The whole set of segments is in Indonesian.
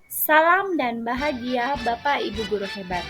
Salam dan bahagia Bapak Ibu Guru Hebat.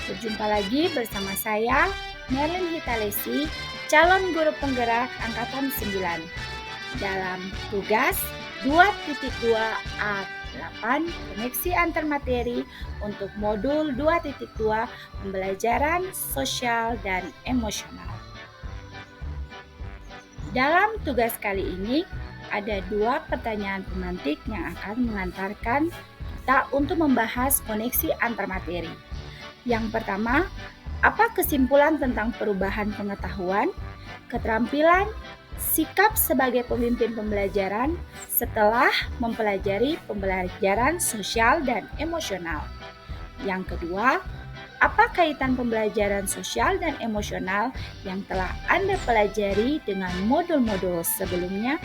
Berjumpa lagi bersama saya, Merlin Hitalesi, calon guru penggerak Angkatan 9. Dalam tugas 2.2A8 koneksi antar materi untuk modul 2.2 pembelajaran sosial dan emosional. Dalam tugas kali ini, ada 2 pertanyaan pemantik yang akan mengantarkan kita untuk membahas koneksi antar materi. Yang pertama, apa kesimpulan tentang perubahan pengetahuan, keterampilan, sikap sebagai pemimpin pembelajaran setelah mempelajari pembelajaran sosial dan emosional? Yang kedua, apa kaitan pembelajaran sosial dan emosional yang telah Anda pelajari dengan modul-modul sebelumnya?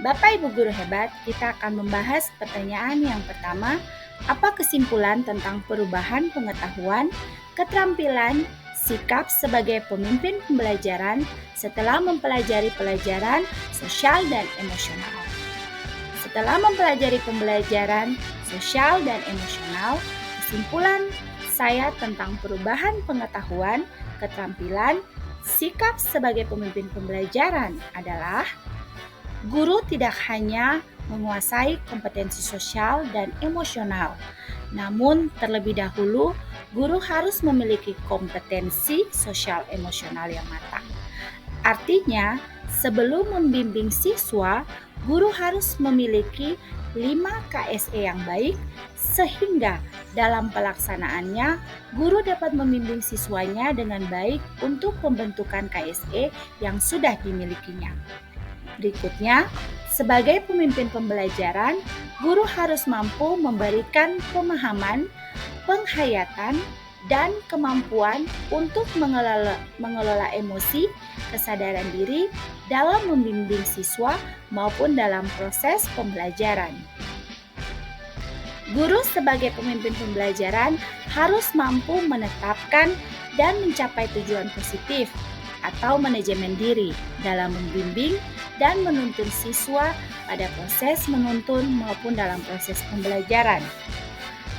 Bapak Ibu Guru Hebat, kita akan membahas pertanyaan yang pertama, apa kesimpulan tentang perubahan pengetahuan, keterampilan, sikap sebagai pemimpin pembelajaran setelah mempelajari pelajaran sosial dan emosional? Setelah mempelajari pembelajaran sosial dan emosional, kesimpulan saya tentang perubahan pengetahuan, keterampilan, sikap sebagai pemimpin pembelajaran adalah guru tidak hanya menguasai kompetensi sosial dan emosional, namun terlebih dahulu guru harus memiliki kompetensi sosial emosional yang matang. Artinya, sebelum membimbing siswa, guru harus memiliki 5 KSE yang baik sehingga dalam pelaksanaannya guru dapat membimbing siswanya dengan baik untuk pembentukan KSE yang sudah dimilikinya. Berikutnya, sebagai pemimpin pembelajaran, guru harus mampu memberikan pemahaman, penghayatan, dan kemampuan untuk mengelola emosi, kesadaran diri dalam membimbing siswa maupun dalam proses pembelajaran. Guru sebagai pemimpin pembelajaran harus mampu menetapkan dan mencapai tujuan positif atau manajemen diri dalam membimbing dan menuntun siswa pada proses menuntun maupun dalam proses pembelajaran.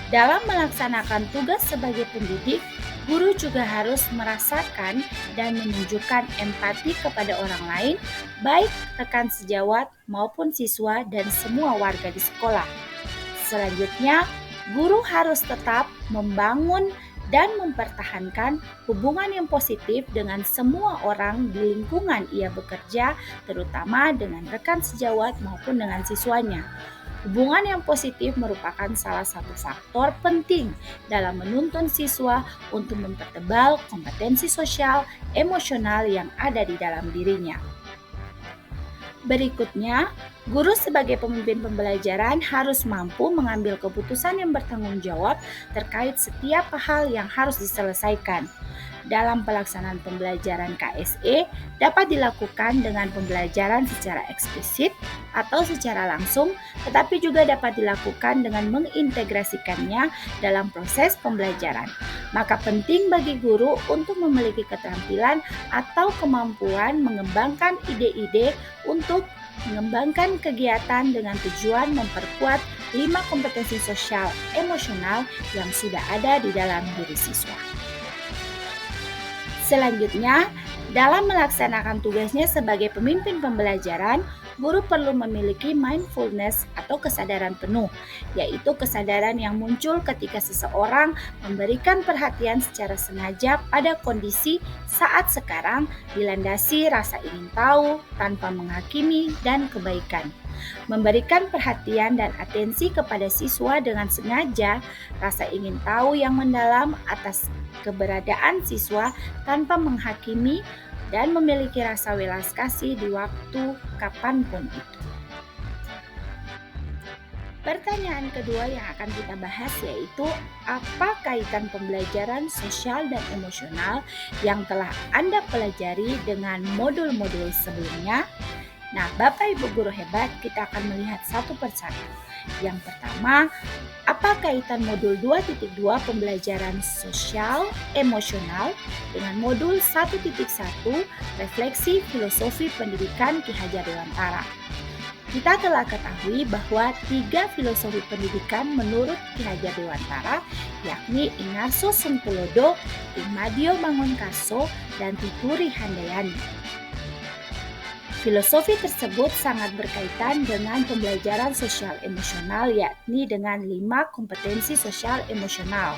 Dalam melaksanakan tugas sebagai pendidik, guru juga harus merasakan dan menunjukkan empati kepada orang lain, baik rekan sejawat maupun siswa dan semua warga di sekolah. Selanjutnya, guru harus tetap membangun dan mempertahankan hubungan yang positif dengan semua orang di lingkungan ia bekerja, terutama dengan rekan sejawat maupun dengan siswanya. Hubungan yang positif merupakan salah satu faktor penting dalam menuntun siswa untuk mempertebal kompetensi sosial emosional yang ada di dalam dirinya. Berikutnya, guru sebagai pemimpin pembelajaran harus mampu mengambil keputusan yang bertanggung jawab terkait setiap hal yang harus diselesaikan. Dalam pelaksanaan pembelajaran KSE dapat dilakukan dengan pembelajaran secara eksplisit atau secara langsung, tetapi juga dapat dilakukan dengan mengintegrasikannya dalam proses pembelajaran. Maka penting bagi guru untuk memiliki keterampilan atau kemampuan mengembangkan ide-ide untuk mengembangkan kegiatan dengan tujuan memperkuat 5 kompetensi sosial emosional yang sudah ada di dalam diri siswa. Selanjutnya, dalam melaksanakan tugasnya sebagai pemimpin pembelajaran, guru perlu memiliki mindfulness atau kesadaran penuh, yaitu kesadaran yang muncul ketika seseorang memberikan perhatian secara sengaja pada kondisi saat sekarang dilandasi rasa ingin tahu tanpa menghakimi dan kebaikan. Memberikan perhatian dan atensi kepada siswa dengan sengaja, rasa ingin tahu yang mendalam atas keberadaan siswa tanpa menghakimi dan memiliki rasa welas kasih di waktu kapanpun itu. Pertanyaan kedua yang akan kita bahas yaitu apa kaitan pembelajaran sosial dan emosional yang telah Anda pelajari dengan modul-modul sebelumnya? Nah, Bapak Ibu Guru Hebat, kita akan melihat satu persatu. Yang pertama, apa kaitan modul 2.2 pembelajaran sosial emosional dengan modul 1.1 refleksi filosofi pendidikan Ki Hajar Dewantara? Kita telah ketahui bahwa 3 filosofi pendidikan menurut Ki Hajar Dewantara, yakni Inarso Sungkulodo, Imadio Mangunkarso, dan Tuturi Handayani. Filosofi tersebut sangat berkaitan dengan pembelajaran sosial emosional, yakni dengan 5 kompetensi sosial emosional,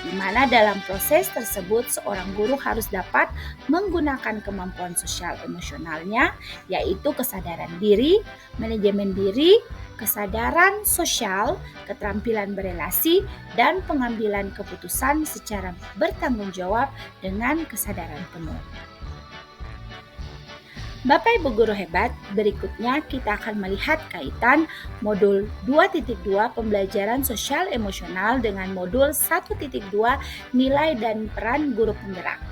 di mana dalam proses tersebut seorang guru harus dapat menggunakan kemampuan sosial emosionalnya, yaitu kesadaran diri, manajemen diri, kesadaran sosial, keterampilan berelasi, dan pengambilan keputusan secara bertanggung jawab dengan kesadaran penuh. Bapak Ibu Guru Hebat, berikutnya kita akan melihat kaitan modul 2.2 pembelajaran sosial emosional dengan modul 1.2 nilai dan peran guru penggerak.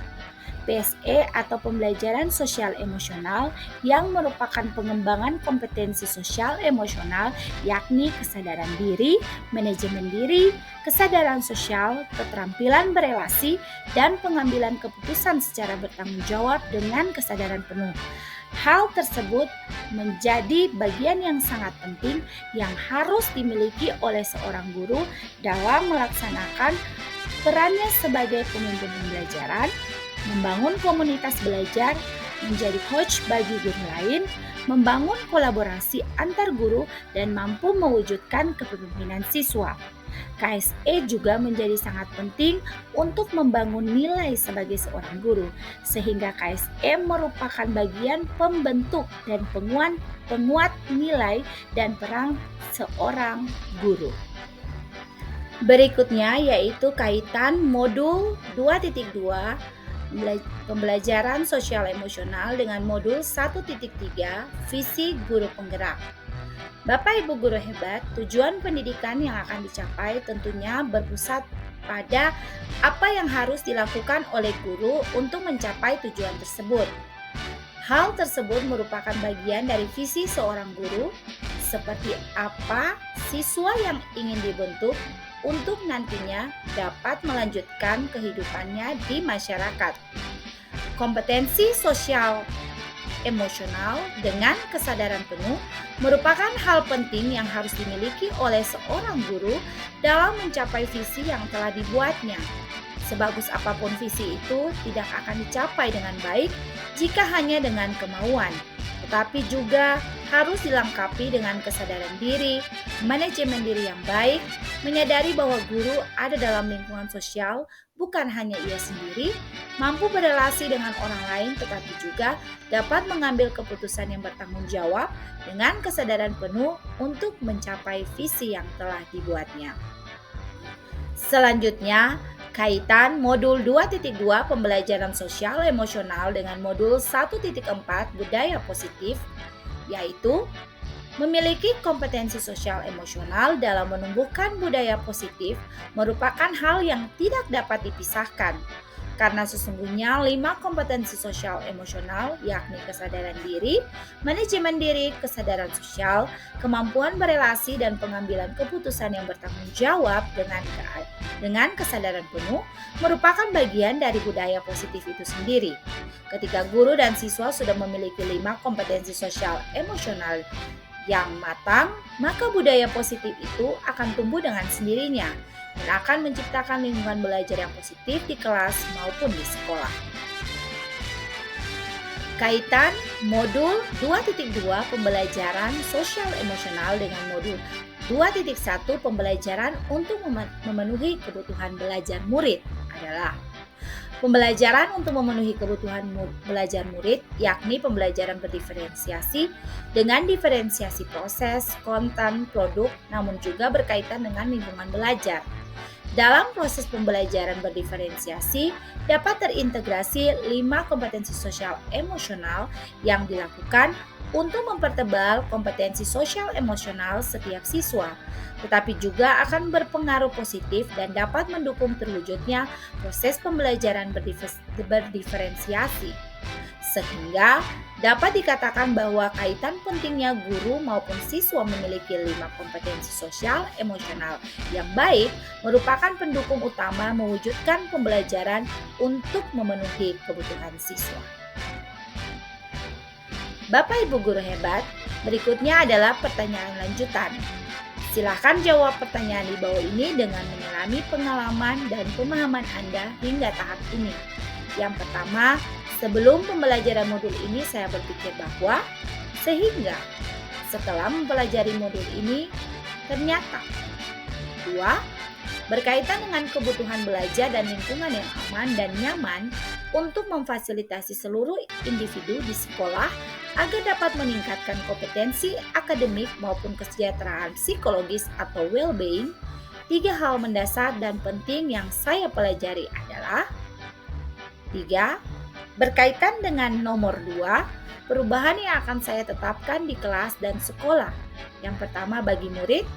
PSE atau pembelajaran sosial emosional yang merupakan pengembangan kompetensi sosial emosional, yakni kesadaran diri, manajemen diri, kesadaran sosial, keterampilan berelasi, dan pengambilan keputusan secara bertanggung jawab dengan kesadaran penuh. Hal tersebut menjadi bagian yang sangat penting yang harus dimiliki oleh seorang guru dalam melaksanakan perannya sebagai pemimpin pembelajaran, membangun komunitas belajar, menjadi coach bagi guru lain, membangun kolaborasi antar guru, dan mampu mewujudkan kepemimpinan siswa. KSE juga menjadi sangat penting untuk membangun nilai sebagai seorang guru, sehingga KSE merupakan bagian pembentuk dan penguat nilai dan peran seorang guru. Berikutnya yaitu kaitan modul 2.2 pembelajaran sosial emosional dengan modul 1.3 visi guru penggerak. Bapak Ibu Guru Hebat, tujuan pendidikan yang akan dicapai tentunya berpusat pada apa yang harus dilakukan oleh guru untuk mencapai tujuan tersebut. Hal tersebut merupakan bagian dari visi seorang guru, seperti apa siswa yang ingin dibentuk untuk nantinya dapat melanjutkan kehidupannya di masyarakat. Kompetensi sosial emosional dengan kesadaran penuh merupakan hal penting yang harus dimiliki oleh seorang guru dalam mencapai visi yang telah dibuatnya. Sebagus apapun visi itu tidak akan dicapai dengan baik jika hanya dengan kemauan, tetapi juga harus dilengkapi dengan kesadaran diri, manajemen diri yang baik, menyadari bahwa guru ada dalam lingkungan sosial bukan hanya ia sendiri, mampu berelasi dengan orang lain tetapi juga dapat mengambil keputusan yang bertanggung jawab dengan kesadaran penuh untuk mencapai visi yang telah dibuatnya. Selanjutnya, kaitan modul 2.2 pembelajaran sosial emosional dengan modul 1.4 budaya positif, yaitu memiliki kompetensi sosial emosional dalam menumbuhkan budaya positif merupakan hal yang tidak dapat dipisahkan. Karena sesungguhnya 5 kompetensi sosial emosional yakni kesadaran diri, manajemen diri, kesadaran sosial, kemampuan berelasi dan pengambilan keputusan yang bertanggung jawab dengan kesadaran penuh merupakan bagian dari budaya positif itu sendiri. Ketika guru dan siswa sudah memiliki 5 kompetensi sosial emosional yang matang, maka budaya positif itu akan tumbuh dengan sendirinya dan akan menciptakan lingkungan belajar yang positif di kelas maupun di sekolah. Kaitan modul 2.2 pembelajaran sosial emosional dengan modul 2.1 pembelajaran untuk memenuhi kebutuhan belajar murid adalah pembelajaran untuk memenuhi kebutuhan belajar murid, yakni pembelajaran berdiferensiasi dengan diferensiasi proses, konten, produk, namun juga berkaitan dengan lingkungan belajar. Dalam proses pembelajaran berdiferensiasi, dapat terintegrasi 5 kompetensi sosial emosional yang dilakukan untuk mempertebal kompetensi sosial emosional setiap siswa, tetapi juga akan berpengaruh positif dan dapat mendukung terwujudnya proses pembelajaran berdiferensiasi. Sehingga dapat dikatakan bahwa kaitan pentingnya guru maupun siswa memiliki 5 kompetensi sosial emosional yang baik merupakan pendukung utama mewujudkan pembelajaran untuk memenuhi kebutuhan siswa. Bapak Ibu Guru Hebat, Berikutnya adalah pertanyaan lanjutan. Silakan jawab pertanyaan di bawah ini dengan menyelami pengalaman dan pemahaman Anda hingga tahap ini. Yang pertama, sebelum pembelajaran modul ini saya berpikir bahwa, sehingga setelah mempelajari modul ini, ternyata. 2. Berkaitan dengan kebutuhan belajar dan lingkungan yang aman dan nyaman untuk memfasilitasi seluruh individu di sekolah agar dapat meningkatkan kompetensi akademik maupun kesejahteraan psikologis atau well-being. 3 hal mendasar dan penting yang saya pelajari adalah 3. Berkaitan dengan nomor 2, perubahan yang akan saya tetapkan di kelas dan sekolah. Yang pertama bagi murid,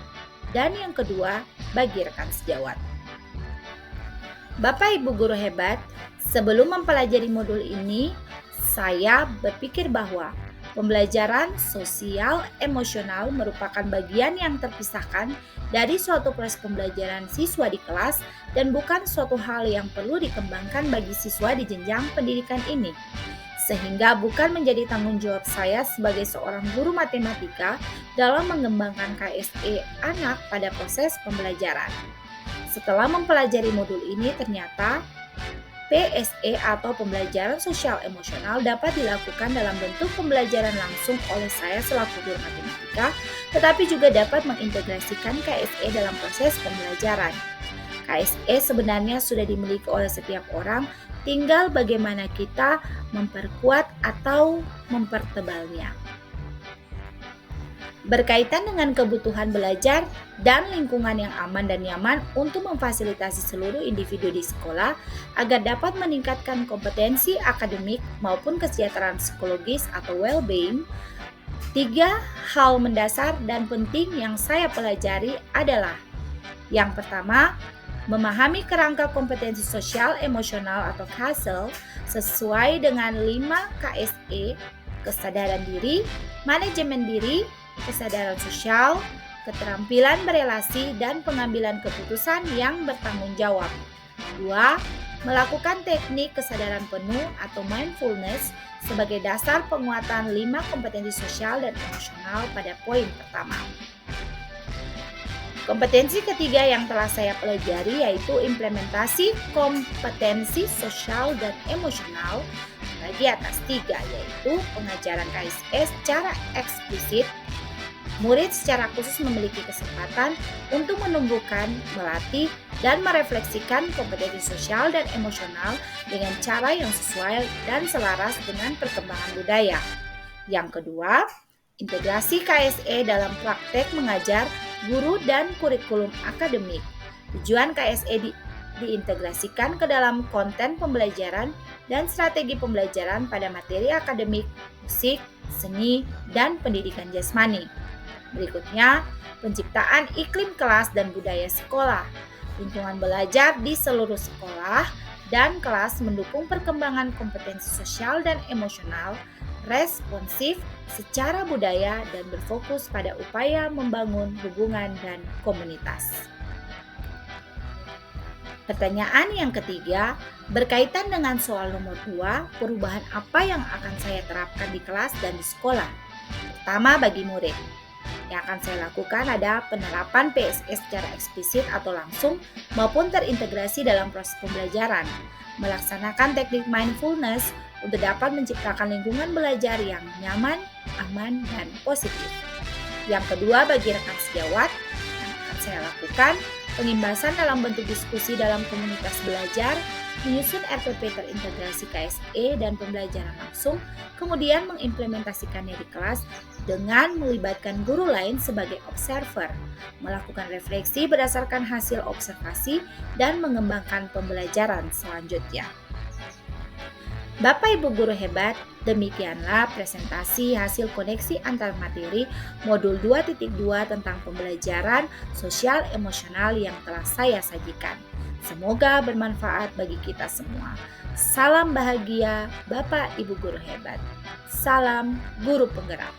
dan yang kedua bagi rekan sejawat. Bapak Ibu guru hebat, sebelum mempelajari modul ini, saya berpikir bahwa pembelajaran sosial emosional merupakan bagian yang terpisahkan dari suatu proses pembelajaran siswa di kelas dan bukan suatu hal yang perlu dikembangkan bagi siswa di jenjang pendidikan ini. Sehingga bukan menjadi tanggung jawab saya sebagai seorang guru matematika dalam mengembangkan KSE anak pada proses pembelajaran. Setelah mempelajari modul ini, ternyata PSE atau pembelajaran sosial emosional dapat dilakukan dalam bentuk pembelajaran langsung oleh saya selaku guru matematika, tetapi juga dapat mengintegrasikan KSE dalam proses pembelajaran. KSE sebenarnya sudah dimiliki oleh setiap orang, tinggal bagaimana kita memperkuat atau mempertebalnya. Berkaitan dengan kebutuhan belajar dan lingkungan yang aman dan nyaman untuk memfasilitasi seluruh individu di sekolah agar dapat meningkatkan kompetensi akademik maupun kesejahteraan psikologis atau well-being, 3 hal mendasar dan penting yang saya pelajari adalah yang pertama, memahami kerangka kompetensi sosial emosional atau KASEL sesuai dengan 5 KSE, kesadaran diri, manajemen diri, kesadaran sosial, keterampilan berelasi, dan pengambilan keputusan yang bertanggung jawab. 2. Melakukan teknik kesadaran penuh atau mindfulness sebagai dasar penguatan 5 kompetensi sosial dan emosional pada poin pertama. Kompetensi ketiga yang telah saya pelajari yaitu implementasi kompetensi sosial dan emosional bagi atas 3, yaitu pengajaran KSE secara eksplisit. Murid secara khusus memiliki kesempatan untuk menumbuhkan, melatih, dan merefleksikan kompetensi sosial dan emosional dengan cara yang sesuai dan selaras dengan perkembangan budaya. Yang kedua, integrasi KSE dalam praktek mengajar guru dan kurikulum akademik. Tujuan KSE diintegrasikan ke dalam konten pembelajaran dan strategi pembelajaran pada materi akademik, musik, seni, dan pendidikan jasmani. Berikutnya, penciptaan iklim kelas dan budaya sekolah. Lingkungan belajar di seluruh sekolah dan kelas mendukung perkembangan kompetensi sosial dan emosional, responsif secara budaya, dan berfokus pada upaya membangun hubungan dan komunitas. Pertanyaan yang ketiga, berkaitan dengan soal nomor 2, perubahan apa yang akan saya terapkan di kelas dan di sekolah? Pertama, bagi murid. Yang akan saya lakukan ada penerapan PSE secara eksplisit atau langsung maupun terintegrasi dalam proses pembelajaran, melaksanakan teknik mindfulness untuk dapat menciptakan lingkungan belajar yang nyaman, aman, dan positif. Yang kedua, bagi rekan sejawat, yang akan saya lakukan pengimbasan dalam bentuk diskusi dalam komunitas belajar, menyusun RPP terintegrasi KSE dan pembelajaran langsung, kemudian mengimplementasikannya di kelas dengan melibatkan guru lain sebagai observer, melakukan refleksi berdasarkan hasil observasi, dan mengembangkan pembelajaran selanjutnya. Bapak Ibu guru hebat, demikianlah presentasi hasil koneksi antar materi modul 2.2 tentang pembelajaran sosial emosional yang telah saya sajikan. Semoga bermanfaat bagi kita semua. Salam bahagia Bapak Ibu guru hebat. Salam guru penggerak.